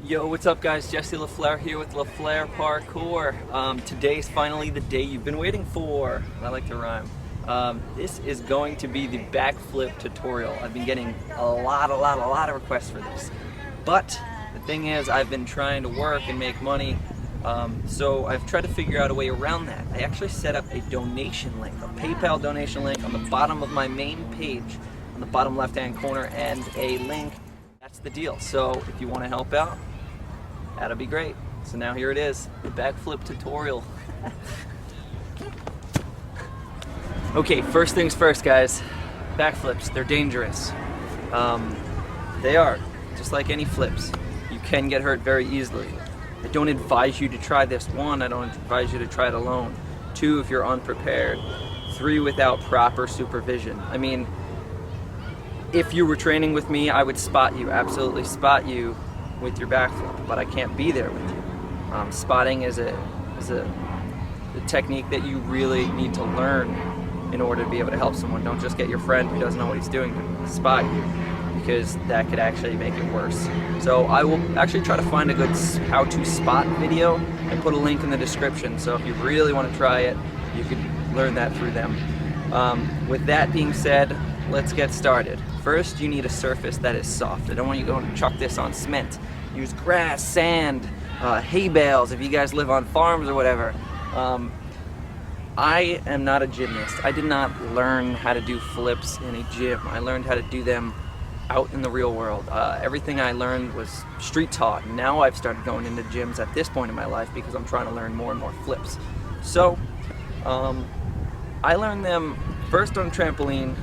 Yo, what's up guys? Jesse La Flair here with La Flair Parkour. Today's finally the day you've been waiting for. I like to rhyme. This is going to be the backflip tutorial. I've been getting a lot of requests for this. But the thing is, I've been trying to work and make money, so I've tried to figure out a way around that. I actually set up a donation link, a PayPal donation link on the bottom of my main page, on the bottom left-hand corner, and a link. That's the deal. So if you want to help out, that'll be great. So now here it is, the backflip tutorial. Okay, first things first guys, backflips, they're dangerous. They are, just like any flips. You can get hurt very easily. I don't advise you to try this. 1, I don't advise you to try it alone. 2, if you're unprepared. 3, without proper supervision. I mean, if you were training with me, I would spot you, absolutely spot you with your backflip, but I can't be there with you. Spotting is a technique that you really need to learn in order to be able to help someone. Don't just get your friend who doesn't know what he's doing to spot you, because that could actually make it worse. So I will actually try to find a good how to spot video and put a link in the description, so if you really want to try it, you can learn that through them. With that being said, let's get started. First, you need a surface that is soft. I don't want you going to chuck this on cement. Use grass, sand, hay bales if you guys live on farms or whatever. I am not a gymnast. I did not learn how to do flips in a gym. I learned how to do them out in the real world. Everything I learned was street taught. Now I've started going into gyms at this point in my life because I'm trying to learn more and more flips. So, I learned them first on trampoline,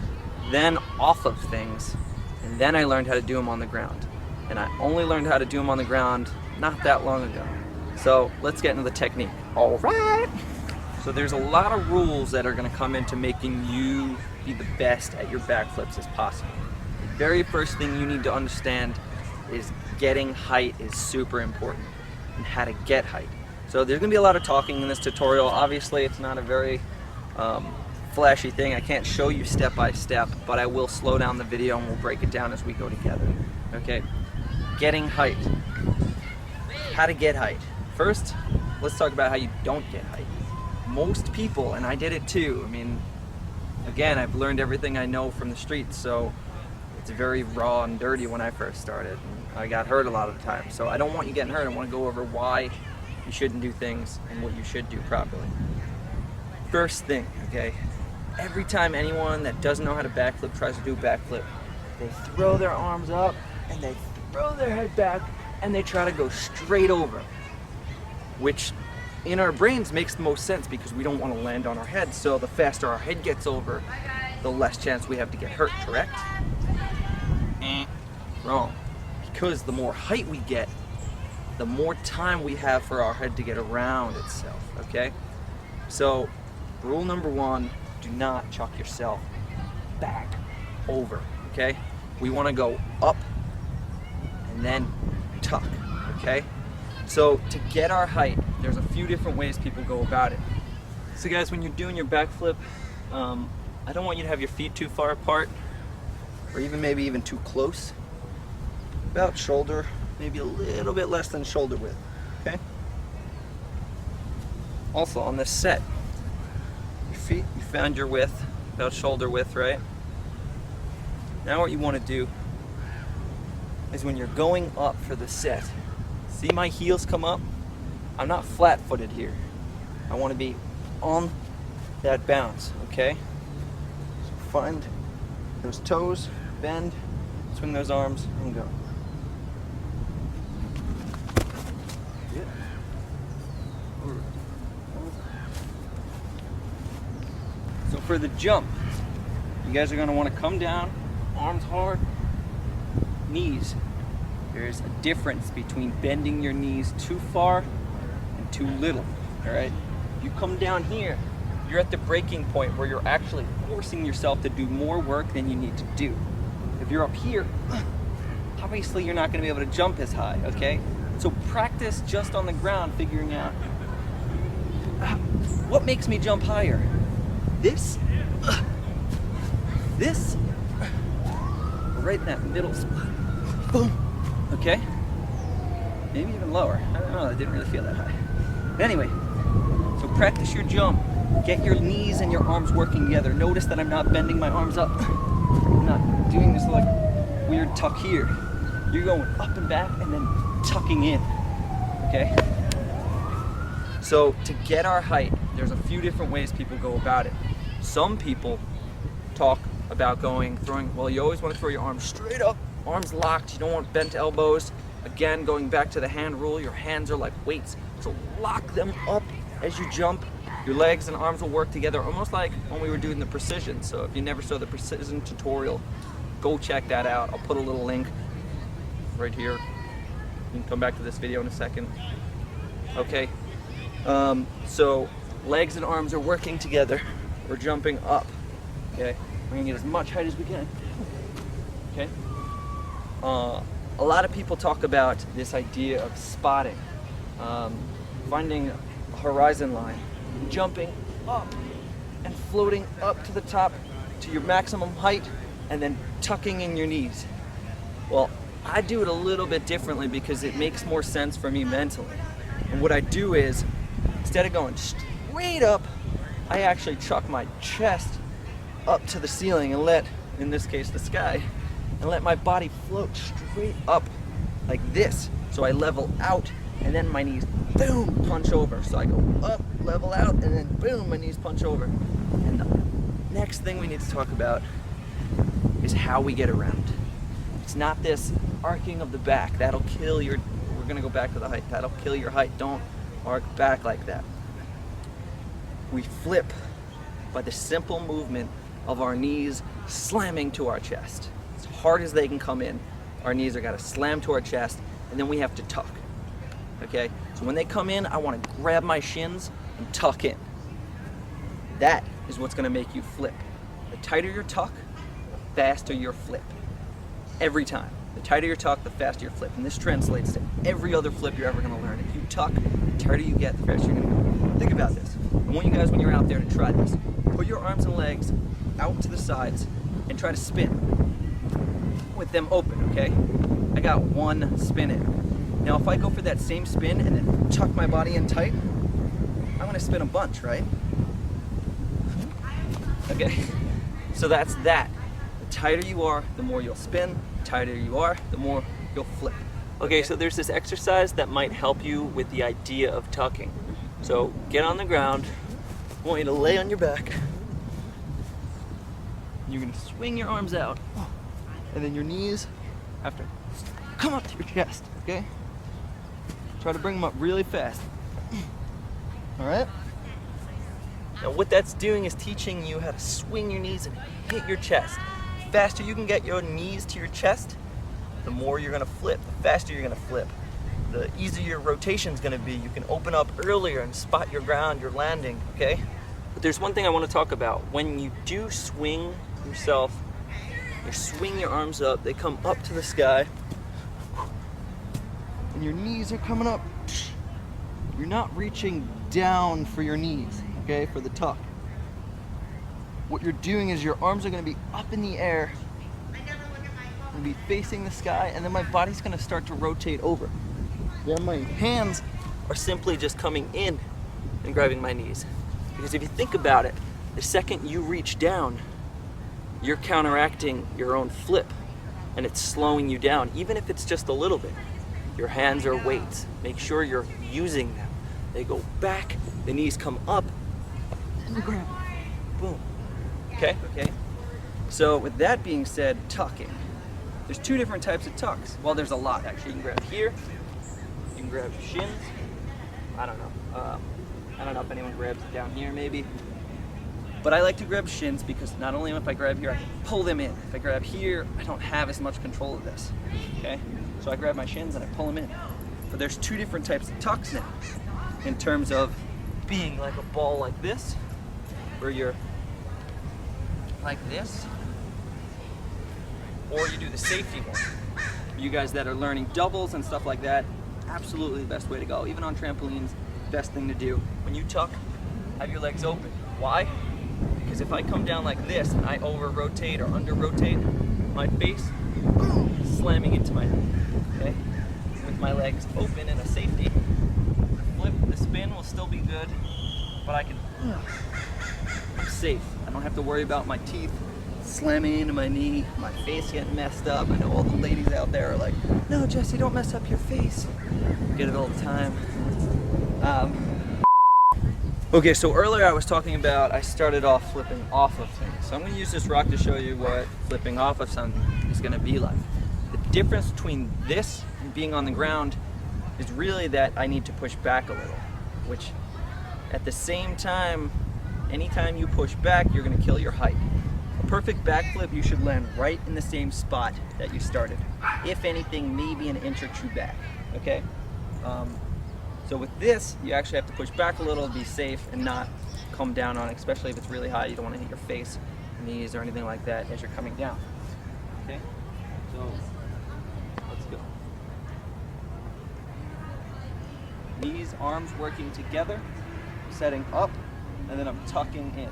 then off of things, and then I learned how to do them on the ground. And I only learned how to do them on the ground not that long ago. So let's get into the technique. All right. So there's a lot of rules that are going to come into making you be the best at your backflips as possible. The very first thing you need to understand is getting height is super important, and how to get height. So there's going to be a lot of talking in this tutorial. Obviously it's not a very flashy thing. I can't show you step by step, but I will slow down the video and we'll break it down as we go together. Okay, getting height. How to get height. First, let's talk about how you don't get height. Most people, and I did it too, I mean, again, I've learned everything I know from the streets, so it's very raw and dirty when I first started. I got hurt a lot of the time, so I don't want you getting hurt. I want to go over why you shouldn't do things and what you should do properly. First thing, okay, every time anyone that doesn't know how to backflip tries to do a backflip, they throw their arms up and they throw their head back and they try to go straight over, which in our brains makes the most sense because we don't want to land on our head. So the faster our head gets over, the less chance we have to get hurt, correct? Wrong. Because the more height we get, the more time we have for our head to get around itself, okay? So rule number 1, do not chuck yourself back over, okay? We want to go up and then tuck, okay? So to get our height, there's a few different ways people go about it. So guys, when you're doing your backflip, I don't want you to have your feet too far apart, or maybe even too close. About shoulder, maybe a little bit less than shoulder width, okay? Also on this set, your feet, you found your width, about shoulder width, right? Now what you want to do is when you're going up for the set, see my heels come up? I'm not flat-footed here. I want to be on that bounce, okay? So find those toes, bend, swing those arms, and go. Good. So for the jump, you guys are going to want to come down, arms hard, knees. There's a difference between bending your knees too far and too little, all right? If you come down here, you're at the breaking point where you're actually forcing yourself to do more work than you need to do. If you're up here, obviously you're not going to be able to jump as high, okay? So practice just on the ground, figuring out what makes me jump higher. This, right in that middle spot. Boom. Okay? maybe even lower. I don't know, I didn't really feel that high. But anyway, so practice your jump. Get your knees and your arms working together. Notice that I'm not bending my arms up. I'm not doing this like weird tuck here. You're going up and back and then tucking in, okay? So to get our height, there's a few different ways people go about it. Some people talk about well, you always want to throw your arms straight up, arms locked, you don't want bent elbows. Again, going back to the hand rule, your hands are like weights, so lock them up as you jump. Your legs and arms will work together, almost like when we were doing the precision. So if you never saw the precision tutorial, go check that out. I'll put a little link right here. You can come back to this video in a second. Okay, so legs and arms are working together. We're jumping up, okay? We're gonna get as much height as we can, okay? A lot of people talk about this idea of spotting, finding a horizon line, jumping up and floating up to the top to your maximum height and then tucking in your knees. Well, I do it a little bit differently because it makes more sense for me mentally. And what I do is, instead of going straight up, I actually chuck my chest up to the ceiling and let, in this case, the sky, and let my body float straight up like this. So I level out and then my knees, boom, punch over. So I go up, level out, and then boom, my knees punch over. And the next thing we need to talk about is how we get around. It's not this arcing of the back. That'll kill your, we're gonna go back to the height. That'll kill your height. Don't arc back like that. We flip by the simple movement of our knees slamming to our chest. As hard as they can come in, our knees are gotta slam to our chest, and then we have to tuck. Okay? So when they come in, I wanna grab my shins and tuck in. That is what's gonna make you flip. The tighter your tuck, the faster your flip. Every time. The tighter your tuck, the faster your flip. And this translates to every other flip you're ever gonna learn. If you tuck, the tighter you get, the faster you're gonna go. Think about this. I want you guys, when you're out there, to try this. Put your arms and legs out to the sides and try to spin with them open, okay? I got one spin in. Now if I go for that same spin and then tuck my body in tight, I'm gonna spin a bunch, right? Okay, so that's that. The tighter you are, the more you'll spin. The tighter you are, the more you'll flip. Okay, so there's this exercise that might help you with the idea of tucking. So get on the ground. I want you to lay on your back. You're gonna swing your arms out, and then your knees have to come up to your chest, okay? Try to bring them up really fast. All right? Now what that's doing is teaching you how to swing your knees and hit your chest. The faster you can get your knees to your chest, the more you're gonna flip, the faster you're gonna flip. The easier your rotation's gonna be. You can open up earlier and spot your ground, your landing, okay? But there's one thing I wanna talk about. When you do swing yourself, you swing your arms up, they come up to the sky, and your knees are coming up. You're not reaching down for your knees, okay, for the tuck. What you're doing is your arms are gonna be up in the air, gonna be facing the sky, and then my body's gonna start to rotate over. Then my hands are simply just coming in and grabbing my knees. Because if you think about it, the second you reach down, you're counteracting your own flip, and it's slowing you down, even if it's just a little bit. Your hands are weights. Make sure you're using them. They go back, the knees come up, and you grab them. Boom. Okay? Okay. So with that being said, tucking. There's two different types of tucks. Well, there's a lot actually. You can grab here, you can grab your shins. I don't know if anyone grabs it down here maybe. But I like to grab shins because not only if I grab here, I can pull them in. If I grab here, I don't have as much control of this, okay? So I grab my shins and I pull them in. But there's two different types of tucks now in terms of being like a ball like this, where you're like this, or you do the safety one. You guys that are learning doubles and stuff like that, absolutely the best way to go. Even on trampolines, best thing to do. When you tuck, have your legs open. Why? Because if I come down like this and I over-rotate or under-rotate, my face, boom, slamming into my head, okay? When with my legs open in a safety. The spin will still be good, but I'm safe. I don't have to worry about my teeth slamming into my knee, my face getting messed up. I know all the ladies out there are like, no, Jesse, don't mess up your face. I get it all the time. Okay, so earlier I was talking about I started off flipping off of things. So I'm going to use this rock to show you what flipping off of something is going to be like. The difference between this and being on the ground is really that I need to push back a little, which at the same time, anytime you push back, you're going to kill your height. A perfect backflip, you should land right in the same spot that you started. If anything, maybe an inch or two back, okay? So with this, you actually have to push back a little to be safe and not come down on it, especially if it's really high. You don't want to hit your face, knees, or anything like that as you're coming down. Okay? So, let's go. Knees, arms working together, setting up, and then I'm tucking in.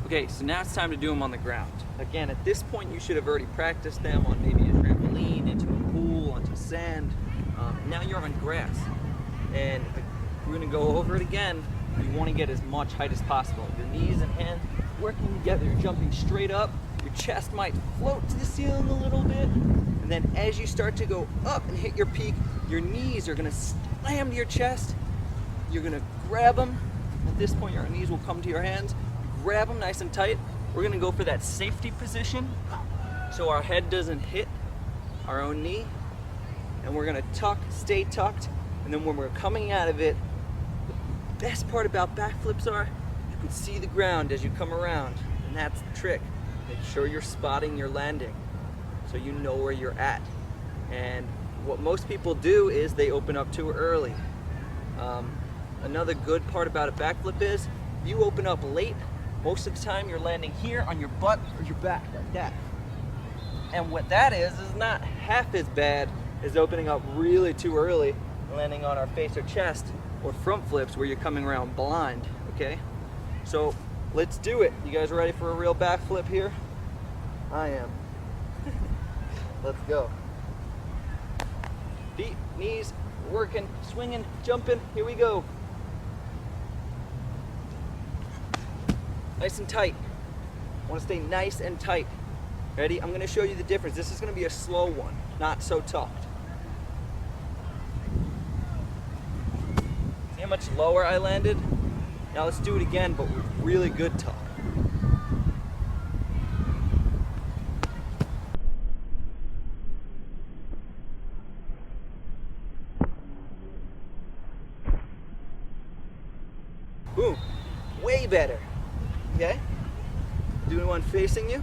Okay, so now it's time to do them on the ground. Again, at this point you should have already practiced them on maybe a trampoline, into a pool, onto sand. Now you're on grass. And we're gonna go over it again. You wanna get as much height as possible. Your knees and hands working together. You're jumping straight up. Your chest might float to the ceiling a little bit. And then as you start to go up and hit your peak, your knees are gonna slam to your chest. You're gonna grab them. At this point, your knees will come to your hands. Grab them nice and tight. We're gonna go for that safety position so our head doesn't hit our own knee. And we're gonna tuck, stay tucked. And then when we're coming out of it, the best part about backflips are you can see the ground as you come around. And that's the trick. Make sure you're spotting your landing so you know where you're at. And what most people do is they open up too early. Another good part about a backflip is you open up late. Most of the time you're landing here on your butt or your back like that. And what that is not half as bad as opening up really too early and landing on our face or chest, or front flips where you're coming around blind, okay? So let's do it. You guys ready for a real backflip here? I am. Let's go. Feet, knees, working, swinging, jumping, here we go. Nice and tight. I want to stay nice and tight. Ready? I'm going to show you the difference. This is going to be a slow one, not so tucked. See how much lower I landed? Now let's do it again, but with really good tuck. Boom. Way better. Okay? Do one facing you.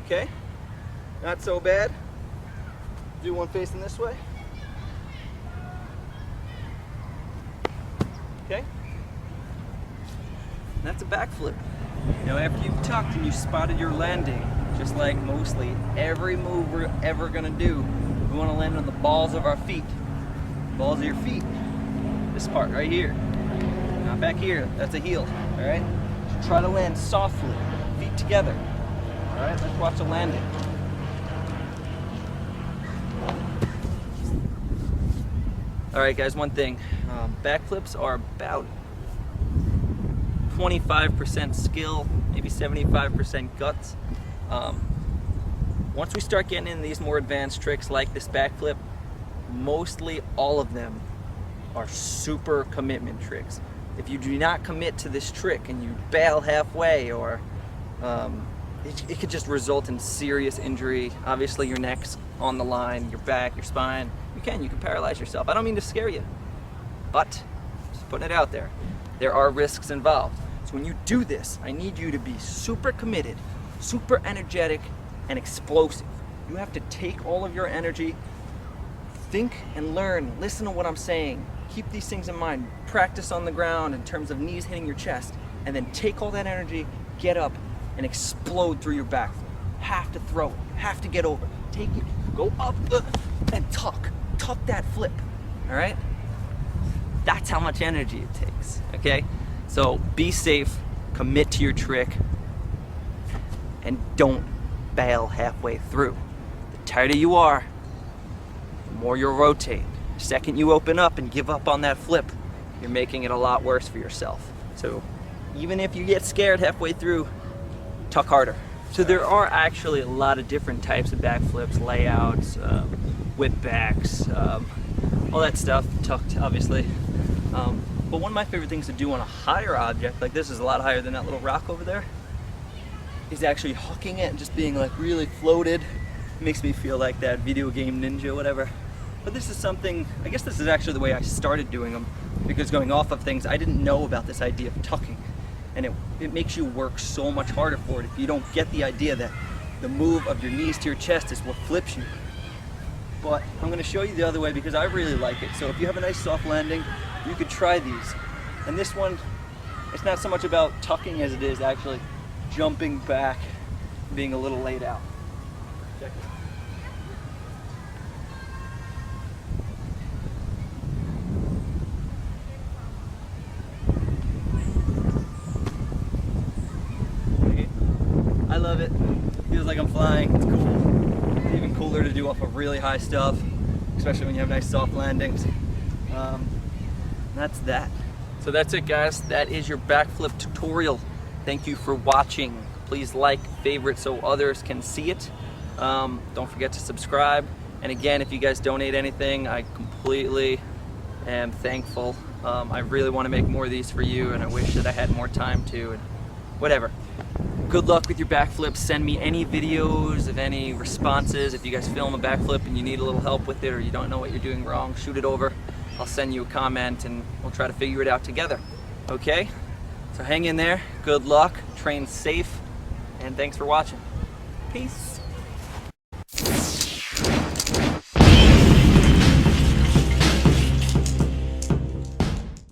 Okay? Not so bad. Do one facing this way. Okay? And that's a backflip. Now after you've tucked and you spotted your landing, just like mostly every move we're ever gonna do, we wanna land on the balls of our feet. Balls of your feet. This part right here, not back here, that's a heel, all right? So try to land softly, feet together, all right? Let's watch the landing. All right, guys, one thing, backflips are about 25% skill, maybe 75% guts. Once we start getting in these more advanced tricks like this backflip, mostly all of them are super commitment tricks. If you do not commit to this trick and you bail halfway, or it could just result in serious injury. Obviously your neck's on the line, your back, your spine. You can paralyze yourself. I don't mean to scare you, but just putting it out there. There are risks involved. So when you do this, I need you to be super committed, super energetic, and explosive. You have to take all of your energy, think and learn, listen to what I'm saying. Keep these things in mind. Practice on the ground in terms of knees hitting your chest, and then take all that energy, get up, and explode through your back. Have to throw it, have to get over. Take it, go up, and tuck. Tuck that flip. all right? That's how much energy it takes, okay? So be safe, commit to your trick, and don't bail halfway through. The tighter you are, the more you'll rotate. The second you open up and give up on that flip, you're making it a lot worse for yourself. So even if you get scared halfway through, tuck harder. So there are actually a lot of different types of backflips, layouts, whip backs, all that stuff, tucked obviously. But one of my favorite things to do on a higher object, like this is a lot higher than that little rock over there, is actually hooking it and just being like really floated. It makes me feel like that video game ninja, whatever. But this is something, I guess this is actually the way I started doing them, because going off of things, I didn't know about this idea of tucking. And it makes you work so much harder for it if you don't get the idea that the move of your knees to your chest is what flips you. But I'm gonna show you the other way because I really like it. So if you have a nice soft landing, you could try these. And this one, it's not so much about tucking as it is actually jumping back, being a little laid out. Check it. I love it. Feels like I'm flying. It's cool. It's even cooler to do off of really high stuff, especially when you have nice soft landings. That's that. So that's it, guys. That is your backflip tutorial. Thank you for watching. Please like, favorite so others can see it. Don't forget to subscribe. And again, if you guys donate anything, I completely am thankful. I really want to make more of these for you, and I wish that I had more time to, and whatever. Good luck with your backflips. Send me any videos of any responses. If you guys film a backflip and you need a little help with it or you don't know what you're doing wrong, shoot it over. I'll send you a comment and we'll try to figure it out together. Okay? So hang in there. Good luck. Train safe. And thanks for watching. Peace.